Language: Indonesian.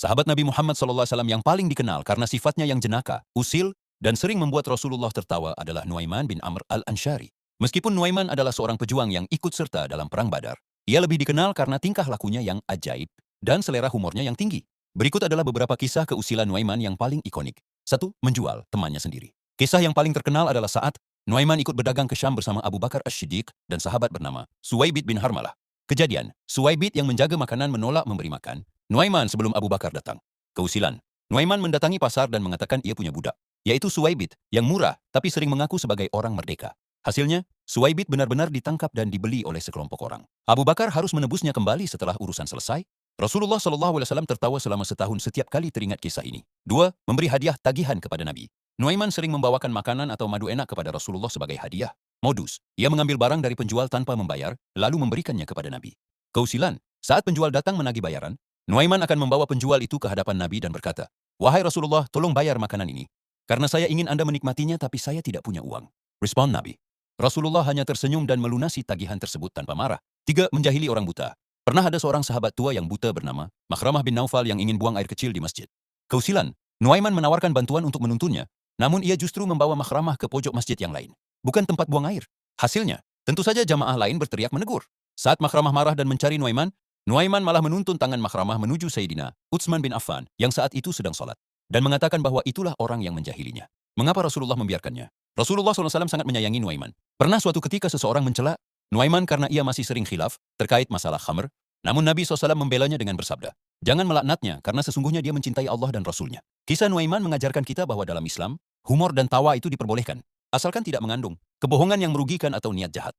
sahabat Nabi Muhammad SAW yang paling dikenal karena sifatnya yang jenaka, usil, dan sering membuat Rasulullah tertawa adalah Nuaiman bin Amr al-Ansyari. Meskipun Nuaiman adalah seorang pejuang yang ikut serta dalam Perang Badar, ia lebih dikenal karena tingkah lakunya yang ajaib dan selera humornya yang tinggi. Berikut adalah beberapa kisah keusilan Nuaiman yang paling ikonik. 1. Menjual temannya sendiri. Kisah yang paling terkenal adalah saat Nuaiman ikut berdagang ke Syam bersama Abu Bakar As-Siddiq dan sahabat bernama Suwaibid bin Harmalah. Kejadian, Suwaibid yang menjaga makanan menolak memberi makan Nuaiman sebelum Abu Bakar datang. Keusilan, Nuaiman mendatangi pasar dan mengatakan ia punya budak, yaitu Suwaibid, yang murah tapi sering mengaku sebagai orang merdeka. Hasilnya, Suwaibid benar-benar ditangkap dan dibeli oleh sekelompok orang. Abu Bakar harus menebusnya kembali setelah urusan selesai. Rasulullah SAW tertawa selama setahun setiap kali teringat kisah ini. 2. Memberi hadiah tagihan kepada Nabi. Nuaiman sering membawakan makanan atau madu enak kepada Rasulullah sebagai hadiah. Modus, ia mengambil barang dari penjual tanpa membayar, lalu memberikannya kepada Nabi. Keusilan, saat penjual datang menagih bayaran, Nuaiman akan membawa penjual itu ke hadapan Nabi dan berkata, "Wahai Rasulullah, tolong bayar makanan ini. Karena saya ingin Anda menikmatinya tapi saya tidak punya uang." Respon Nabi. Rasulullah hanya tersenyum dan melunasi tagihan tersebut tanpa marah. 3. Menjahili orang buta. Pernah ada seorang sahabat tua yang buta bernama Makhramah bin Naufal yang ingin buang air kecil di masjid. Keusilan, Nuaiman menawarkan bantuan untuk menuntunnya, namun ia justru membawa Makhramah ke pojok masjid yang lain, bukan tempat buang air. Hasilnya, tentu saja jamaah lain berteriak menegur. Saat Makhramah marah dan mencari Nuaiman, Nuaiman malah menuntun tangan Makhramah menuju Sayyidina Utsman bin Affan yang saat itu sedang sholat, dan mengatakan bahwa itulah orang yang menjahilinya. Mengapa Rasulullah membiarkannya? Rasulullah SAW sangat menyayangi Nuaiman. Pernah suatu ketika seseorang mencela Nuaiman karena ia masih sering khilaf terkait masalah khamr, namun Nabi SAW membelanya dengan bersabda, "Jangan melaknatnya karena sesungguhnya dia mencintai Allah dan Rasulnya." Kisah Nuaiman mengajarkan kita bahwa dalam Islam, humor dan tawa itu diperbolehkan, asalkan tidak mengandung kebohongan yang merugikan atau niat jahat.